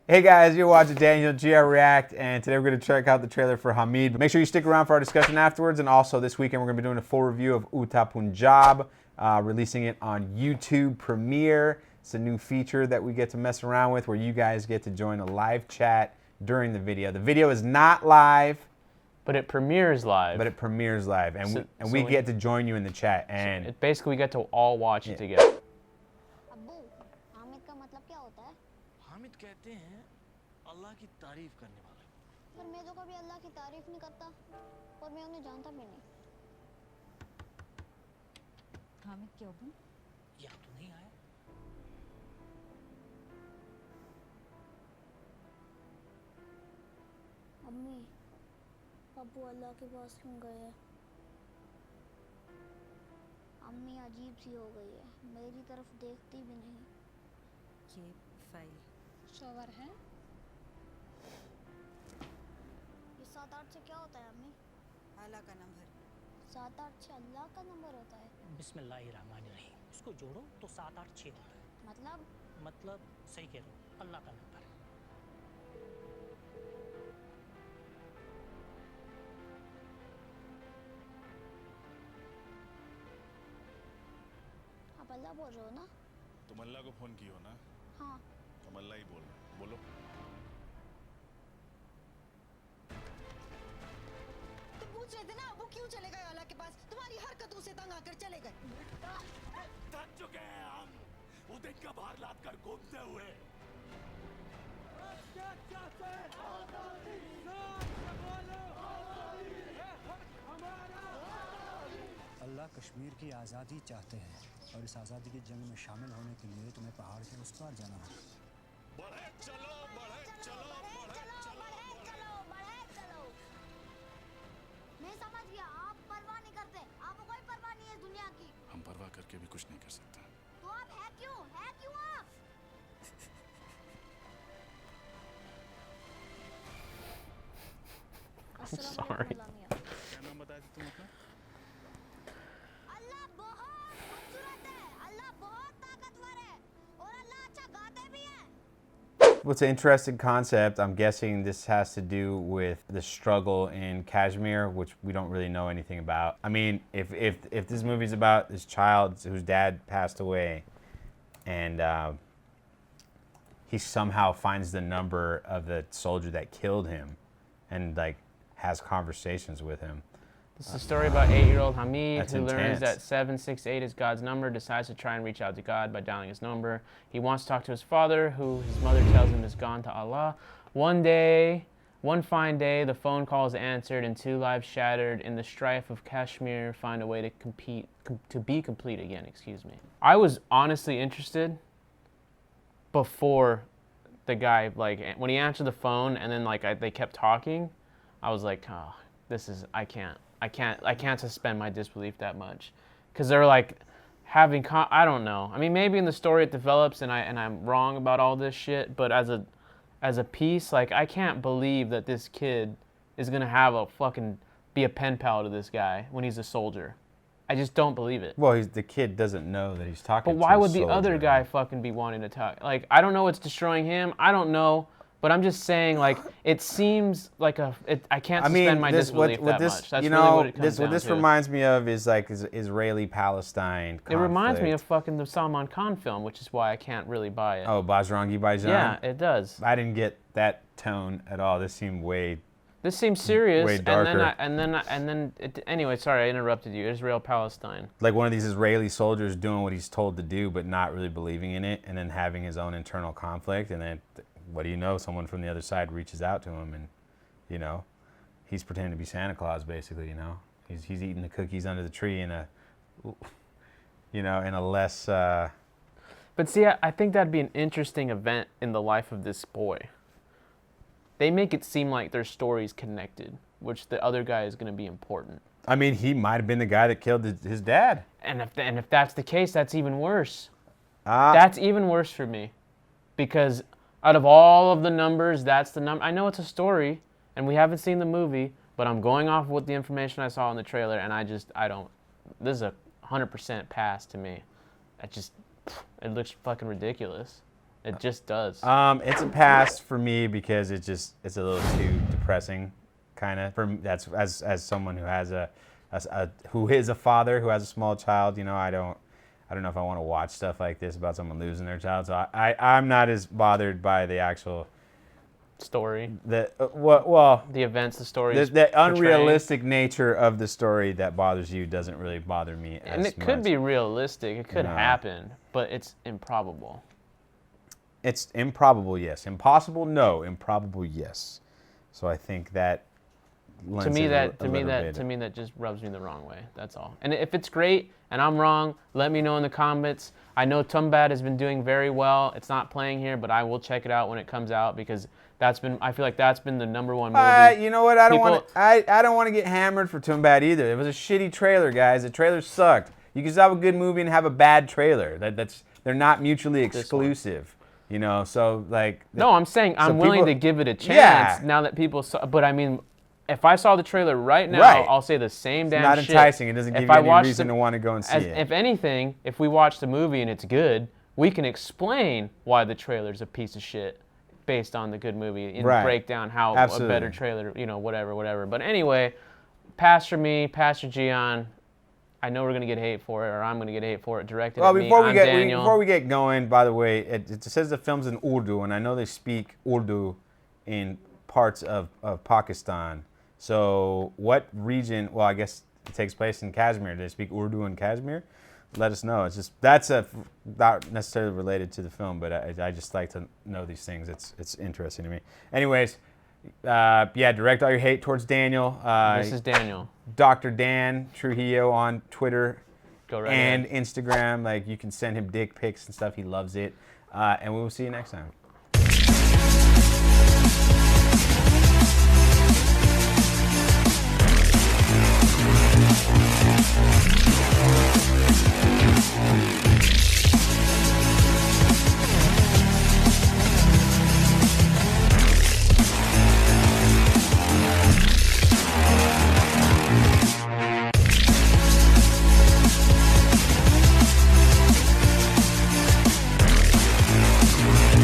Hey guys, you're watching Daniel Gian React, and today we're going to check out the trailer for Hamid. But make sure you stick around for our discussion afterwards, and also this weekend we're going to be doing a full review of Uta Punjab, releasing it on YouTube Premiere. It's a new feature that we get to mess around with where you guys get to join a live chat during the video. The video is not live, but it premieres live. And we get to join you in the chat. And basically we get to all watch it together. Hamid का मतलब क्या होता है? हामिद कहते हैं अल्लाह की तारीफ करने वाला। पर मैं तो कभी अल्लाह की तारीफ नहीं करता और मैं उन्हें जानता भी नहीं। हामिद क्यों बन? यहाँ तो नहीं आया। अम्मी, अब्बू अल्लाह के पास क्यों गए? अम्मी अजीब सी हो गई है, मेरी तरफ देखती भी नहीं। ये फाइल शोवर है? ये 7-8 से क्या होता है अम्मी? अल्लाह का नंबर। 7-8 से अल्लाह का नंबर होता है। बिस्मिल्लाहिर्रहमानिर्रहीम। इसको जोड़ो तो 7-8-6 होता है। मतलब सही कह रहे हो, अल्लाह का नंबर। आप अल्लाह बोल रहे हो ना? तुम अल्लाह को फोन की हो ना? हाँ। तुम अल्लाह ही बोल रहे हो, बोलो। तुम पूछ रहे थे ना वो क्यों चले गए अल्लाह के पास? तुम्हारी हरकतों से तंग आकर चले गए। थक चुके हैं हम वो दिन का भार लाद कर घूमते हुए। अल्लाह कश्मीर की आज़ादी चाहते हैं और इस आज़ादी की जंग में शामिल होने के लिए तुम्हें पहाड़ के उस पार जाना होगा। बढ़े चलो, बढ़े चलो, बढ़े चलो। मैं समझ गया, आप परवाह नहीं करते, आपको कोई परवाह नहीं है दुनिया की। हम परवाह करके भी कुछ नहीं कर सकते। तो आप है क्यों आप? I'm sorry. क्या नाम बताया था तुम अपना? अल्लाह बहुत खूबसूरत है, अल्लाह बहुत ताकतवर है और अल्लाह अच्छा गाते भी हैं। well, it's an interesting concept. I'm guessing this has to do with the struggle in Kashmir, which we don't really know anything about. I mean, if this movie's about this child whose dad passed away, and he somehow finds the number of the soldier that killed him, and like has conversations with him. This is a story about 8-year-old Hamid That's who learns intense. that 768 is God's number, decides to try and reach out to God by dialing his number. He wants to talk to his father, who his mother tells him is gone to Allah. One fine day, the phone call is answered and two lives shattered in the strife of Kashmir find a way to be complete again, excuse me. I was honestly interested before the guy, like, when he answered the phone and then they kept talking, I was like, oh, this is, I can't suspend my disbelief that much, because they're like having I don't know. I mean, maybe in the story it develops and I'm wrong about all this shit, but as a piece, like, I can't believe that this kid is gonna have be a pen pal to this guy when he's a soldier. I just don't believe it. Well, the kid doesn't know that he's talking to But why a would the other soldier. guy fucking be wanting to talk? Like, I don't know what's destroying him. I don't know. But I'm just saying, like, it seems like I can't suspend my disbelief that much. That's really what it comes down this to. reminds me of is like Israeli-Palestine conflict. It reminds me of fucking the Salman Khan film, which is why I can't really buy it. Oh, Bajrangi Bhaijaan? Yeah, it does. I didn't get that tone at all. This seemed way... This seems serious, way darker. Anyway, sorry, I interrupted you. Israel-Palestine. Like one of these Israeli soldiers doing what he's told to do, but not really believing in it, and then having his own internal conflict, and then... what do you know? Someone from the other side reaches out to him, and he's pretending to be Santa Claus, basically. He's eating the cookies under the tree in a less. But see, I think that'd be an interesting event in the life of this boy. They make it seem like their story's connected, which the other guy is going to be important. I mean, he might have been the guy that killed his dad. And if that's the case, that's even worse. That's even worse for me, because out of all of the numbers, that's the number. I know it's a story, and we haven't seen the movie, but I'm going off with the information I saw in the trailer, and I don't. This is a 100% pass to me. It looks fucking ridiculous. It just does. It's a pass for me because it's a little too depressing, kind of. For that's as someone who has who is a father who has a small child. I don't know if I want to watch stuff like this about someone losing their child. So I'm not as bothered by the actual story. The events, the stories. The unrealistic nature of the story that bothers you doesn't really bother me as much. And it could be realistic. It could happen, but it's improbable. It's improbable, yes. Impossible, no. Improbable, yes. So I think that to me that just rubs me the wrong way. That's all. And if it's great and I'm wrong, let me know in the comments. I know Tumbad has been doing very well. It's not playing here, but I will check it out when it comes out because I feel like that's been the #1 movie. You know what? I don't want to get hammered for Tumbad either. It was a shitty trailer, guys. The trailer sucked. You can still have a good movie and have a bad trailer. They're not mutually exclusive. So like. No, I'm saying I'm willing to give it a chance now that people saw. But I mean, if I saw the trailer right now, I'll say the same damn shit. It's not enticing. It doesn't give you any reason to want to go and see it. If anything, if we watch the movie and it's good, we can explain why the trailer's a piece of shit based on the good movie and break down how a better trailer, whatever. But anyway, pass for me, Pastor Gian. I know we're going to get hate for it, or I'm going to get hate for it. Directed at me. Before we get going, by the way, it says the film's in Urdu, and I know they speak Urdu in parts of Pakistan. So what region, well, I guess it takes place in Kashmir. Do they speak Urdu in Kashmir? Let us know. It's just, not necessarily related to the film, but I just like to know these things. It's interesting to me. Anyways, direct all your hate towards Daniel. This is Daniel. Dr. Dan Trujillo on Twitter and Instagram. Like, you can send him dick pics and stuff. He loves it. And we will see you next time.